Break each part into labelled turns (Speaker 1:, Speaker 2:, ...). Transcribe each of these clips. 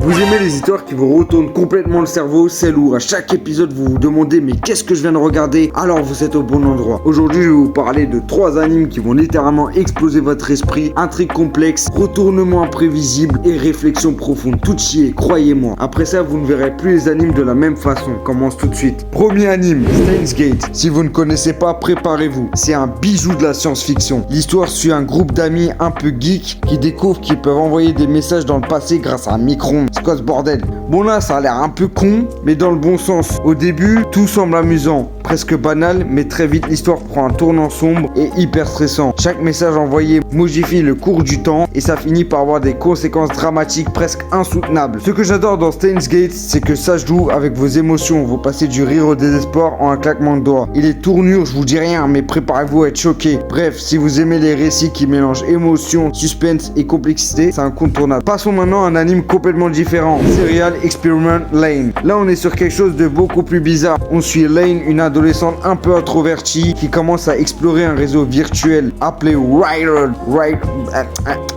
Speaker 1: Vous aimez les histoires qui vous retournent complètement le cerveau, celles où à chaque épisode vous vous demandez mais qu'est-ce que je viens de regarder? Alors vous êtes au bon endroit. Aujourd'hui je vais vous parler de 3 animes qui vont littéralement exploser votre esprit, intrigue complexe, retournement imprévisible et réflexion profonde. Tout y est, croyez-moi. Après ça vous ne verrez plus les animes de la même façon. Commence tout de suite. Premier anime, Steins Gate. Si vous ne connaissez pas, préparez-vous. C'est un bijou de la science-fiction. L'histoire suit un groupe d'amis un peu geeks qui découvrent qu'ils peuvent envoyer des messages dans le passé grâce à un micro-ondes. C'est quoi ce bordel? Bon là ça a l'air un peu con, mais dans le bon sens. Au début, tout semble amusant, presque banal, mais très vite l'histoire prend un tournant sombre et hyper stressant. Chaque message envoyé modifie le cours du temps et ça finit par avoir des conséquences dramatiques presque insoutenables. Ce que j'adore dans Steins Gate, c'est que ça joue avec vos émotions. Vous passez du rire au désespoir en un claquement de doigts. Et les tournures, je vous dis rien, mais préparez-vous à être choqués. Bref, si vous aimez les récits qui mélangent émotion, suspense et complexité, c'est incontournable. Passons maintenant à un anime complètement différent. Serial Experiment Lain. Là, on est sur quelque chose de beaucoup plus bizarre. On suit Lain, une adolescente un peu introvertie qui commence à explorer un réseau virtuel appelé Rider.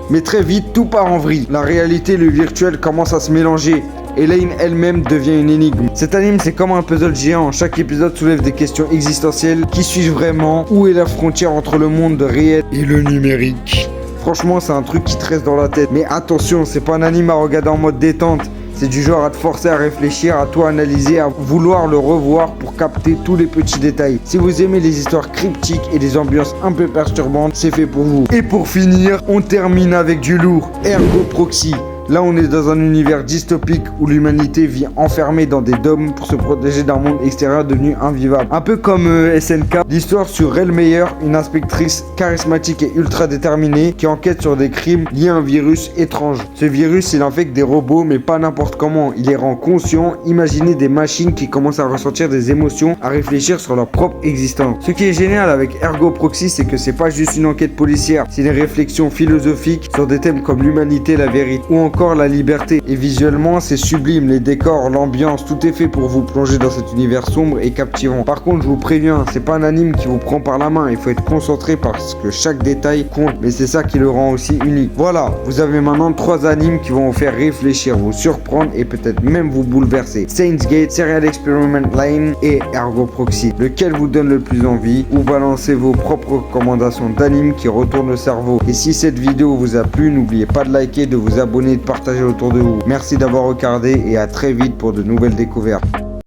Speaker 1: Mais très vite, tout part en vrille. La réalité et le virtuel commencent à se mélanger. Et Lain elle-même devient une énigme. Cet anime c'est comme un puzzle géant. Chaque épisode soulève des questions existentielles. Qui suis-je vraiment? Où est la frontière entre le monde réel et le numérique? Franchement c'est un truc qui te reste dans la tête. Mais attention, c'est pas un anime à regarder en mode détente. C'est du genre à te forcer à réfléchir, à tout analyser, à vouloir le revoir pour capter tous les petits détails. Si vous aimez les histoires cryptiques et les ambiances un peu perturbantes, c'est fait pour vous. Et pour finir, on termine avec du lourd. Ergo Proxy. Là, on est dans un univers dystopique où l'humanité vit enfermée dans des dômes pour se protéger d'un monde extérieur devenu invivable. Un peu comme SNK, l'histoire sur Relmeyer, une inspectrice charismatique et ultra déterminée qui enquête sur des crimes liés à un virus étrange. Ce virus, il infecte des robots, mais pas n'importe comment. Il les rend conscients. Imaginez des machines qui commencent à ressentir des émotions, à réfléchir sur leur propre existence. Ce qui est génial avec Ergo Proxy, c'est que c'est pas juste une enquête policière, c'est des réflexions philosophiques sur des thèmes comme l'humanité, la vérité ou encore la liberté. Et visuellement c'est sublime, les décors, l'ambiance, tout est fait pour vous plonger dans cet univers sombre et captivant. Par contre je vous préviens, c'est pas un anime qui vous prend par la main, il faut être concentré parce que chaque détail compte, mais c'est ça qui le rend aussi unique. Voilà, vous avez maintenant 3 animes qui vont vous faire réfléchir, vous surprendre et peut-être même vous bouleverser. Steins Gate, Serial Experiment Lain et Ergo Proxy. Lequel vous donne le plus envie? Ou balancez vos propres recommandations d'animes qui retournent le cerveau. Et si cette vidéo vous a plu, n'oubliez pas de liker, de vous abonner, de partager autour de vous. Merci d'avoir regardé et à très vite pour de nouvelles découvertes.